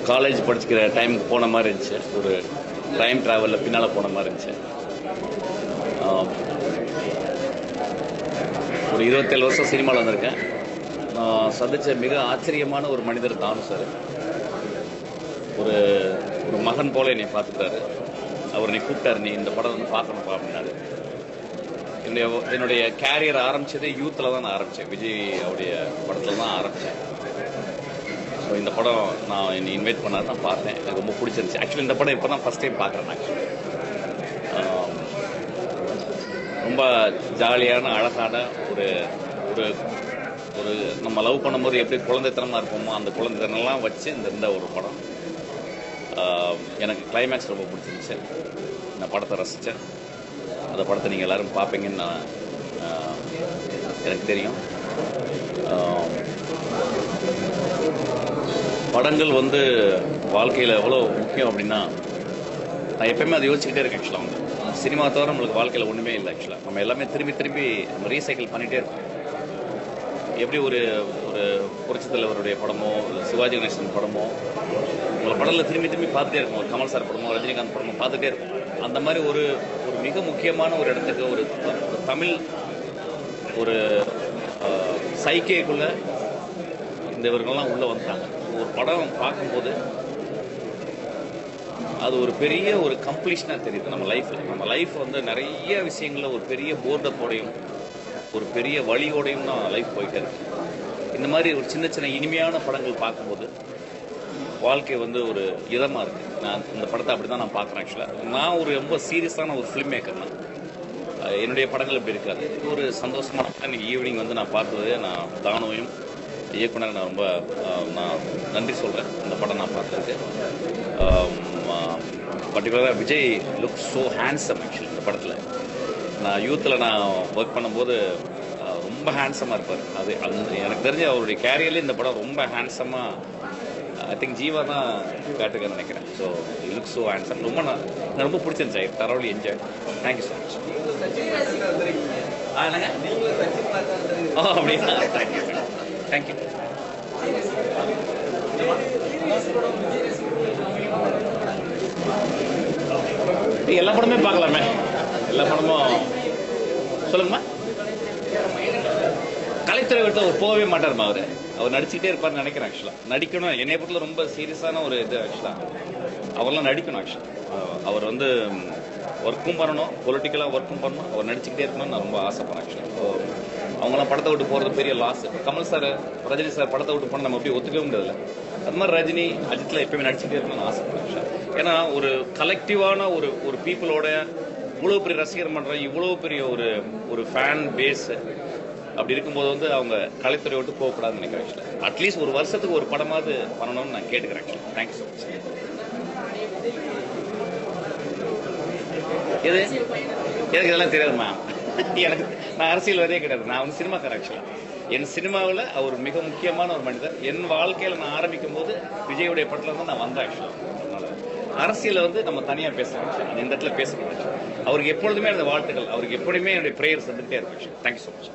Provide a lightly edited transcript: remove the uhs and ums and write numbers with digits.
College படிச்சுக்கிற time போன மாதிரி இருந்துச்சு. ஒரு டைம் ட்ராவலில் பின்னால் போன மாதிரி இருந்துச்சு. ஒரு 27 வருஷம் சினிமாவில் வந்திருக்கேன். நான் சந்தித்த மிக ஆச்சரியமான ஒரு மனிதர் தானு சார். ஒரு ஒரு மகன் போல என்னை பார்த்துட்டாரு. அவர் என்னை கூப்பிட்டாரு, நீ இந்த படம் வந்து பார்க்கணும்ப்பா அப்படின்னாரு. என்னுடைய கேரியர் ஆரம்பித்ததே யூத்தில் தான் நான் ஆரம்பித்தேன். விஜய் அவருடைய படத்தில் தான் ஆரம்பித்தேன். ஸோ இந்த படம் நான் என்னை இன்வைட் பண்ணாரு, நான் பார்த்தேன். எனக்கு ரொம்ப பிடிச்சிருந்துச்சு. ஆக்சுவலி இந்த படம் இப்போ தான் ஃபஸ்ட் டைம் பார்க்குறேன். ஆக்சுவலி ரொம்ப ஜாலியான அழகான ஒரு ஒரு ஒரு நம்ம லவ் பண்ணும்போது எப்படி குழந்தைத்தனமாக இருப்போமோ அந்த குழந்தைத்தனம்லாம் வச்சு இந்த ஒரு படம். எனக்கு கிளைமேக்ஸ் ரொம்ப பிடிச்சிருந்துச்சு. இந்த படத்தை ரசித்தேன். அந்த படத்தை நீங்கள் எல்லோரும் பார்ப்பீங்கன்னு நான் எனக்கு தெரியும். படங்கள் வந்து வாழ்க்கையில் எவ்வளோ முக்கியம் அப்படின்னா, நான் எப்பயுமே அதை யோசிச்சுக்கிட்டே இருக்கேன். ஆக்சுவலாக வந்து சினிமா தவிர நம்மளுக்கு வாழ்க்கையில் ஒன்றுமே இல்லை. ஆக்சுவலாக நம்ம எல்லாமே திரும்பி நம்ம ரீசைக்கிள் பண்ணிகிட்டே இருக்கோம். எப்படி ஒரு ஒரு புரட்சித் தலைவருடைய படமோ சிவாஜி கணேசன் படமோ உங்களை படத்தில் திரும்பி பார்த்துட்டே இருக்கும். ஒரு கமல் சார் படமோ ரஜினிகாந்த் படமோ பார்த்துட்டே இருக்கும். அந்த மாதிரி ஒரு ஒரு மிக முக்கியமான ஒரு இடத்துக்கு ஒரு தமிழ் ஒரு சைக்கேக்குள்ளே இந்த இவர்கள்லாம் உள்ளே வந்துட்டாங்க. ஒரு படம் பார்க்கும்போது அது ஒரு பெரிய ஒரு கம்ப்ளீஷனாக தெரியுது நம்ம லைஃப்பில். நம்ம லைஃப் வந்து நிறைய விஷயங்களில் ஒரு பெரிய போர்டத்தோடையும் ஒரு பெரிய வழியோடையும் தான் லைஃப் போயிட்டே இருக்கு. இந்த மாதிரி ஒரு சின்ன இனிமையான படங்கள் பார்க்கும்போது வாழ்க்கை வந்து ஒரு இதமாக இருக்குது. நான் இந்த படத்தை அப்படி தான் நான் பார்க்குறேன். ஆக்சுவலாக நான் ஒரு ரொம்ப சீரியஸான ஒரு ஃபிலிம் மேக்கர். நான் என்னுடைய படங்கள் இப்படி இருக்காது. ஒரு சந்தோஷமான இன்றைக்கி ஈவினிங் வந்து நான் பார்த்தது, நான் தானுவையும் இயக்குனர் நான் ரொம்ப நான் நன்றி சொல்கிறேன். இந்த படம் நான் பார்த்துருக்கு. பர்டிகுலராக Vijay look so handsome. Actually இந்த படத்தில் நான் யூத்தில் நான் ஒர்க் பண்ணும்போது ரொம்ப ஹேண்ட்ஸமாக இருப்பார். அது எனக்கு தெரிஞ்சு அவருடைய கேரியர்லேயே இந்த படம் ரொம்ப ஹேண்ட்ஸமாக ஐ திங்க் ஜீவா தான் காட்டுக்கன்னு நினைக்கிறேன். So look so handsome. எனக்கு ரொம்ப பிடிச்சிருந்துச்சு. I thoroughly enjoy. Thank you so much. என்னங்க அப்படின்னா தேங்க்யூ தேங்க்யூ. எல்லா படமே பார்க்கலாமே. எல்லா படமும் சொல்லுங்கம்மா. கலைத்துறை விட்டு அவர் போகவே மாட்டார்மா. அவர் நடிச்சுக்கிட்டே இருப்பார்னு நினைக்கிறேன். ஆக்சுவலாக நடிக்கணும். என்னை பொறுத்தல ரொம்ப சீரியஸான ஒரு இது. ஆக்சுவலாக அவர்லாம் நடிக்கணும். ஆக்சுவலாக அவர் வந்து ஒர்க்கும் பண்ணணும், பொலிட்டிக்கலாக ஒர்க்கும் பண்ணணும், அவர் நடிச்சுக்கிட்டே இருக்கணும்னு நான் ரொம்ப ஆசைப்படுறேன். ஆக்சுவலாக அவங்களாம் படத்தை விட்டு போகிறது பெரிய loss. Kamal sir Rajini sir படத்தை விட்டு போனால் நம்ம எப்படி ஒத்துக்கவே முடியாதுல்ல. அது மாதிரி ரஜினி அஜித்தில் எப்பயுமே நடிச்சுக்கிட்டே இருக்கணும்னு ஆசைப்படுறேன். ஆக்சுவலாக ஏன்னா ஒரு கலெக்டிவான ஒரு பீப்புளோட இவ்வளோ பெரிய ரசிகர் மன்றம், இவ்வளோ பெரிய ஒரு ஃபேன் பேஸ் அப்படி இருக்கும்போது வந்து அவங்க கலைத்துறை விட்டு போகக்கூடாதுன்னு நினைக்கிறேன். ஆக்சுவலாக அட்லீஸ்ட் ஒரு வருஷத்துக்கு ஒரு படமாவது பண்ணணும்னு நான் கேட்டுக்கிறேன். ஆக்சுவலாக தேங்க்யூ ஸோ மச். எனக்கு இதெல்லாம் தெரியாதுமா. எனக்கு நான் அரசியல் வரையே கிடையாது. நான் வந்து சினிமாக்காரன். ஆக்சுவலாக என் சினிமாவில் அவர் மிக முக்கியமான ஒரு மனிதர். என் வாழ்க்கையில் நான் ஆரம்பிக்கும் போது விஜயுடைய படத்தில் தான் நான் வந்தேன். ஆக்சுவலாக அதனால அரசியலை வந்து நம்ம தனியாக பேசுகிறோம். அந்த இடத்துல பேசக்கூடாது. அவருக்கு எப்பொழுதுமே அந்த வாழ்த்துக்கள், அவருக்கு எப்பொழுதுமே என்னுடைய ப்ரேயர்ஸ் வந்துகிட்டே இருக்கும். Thank you so much.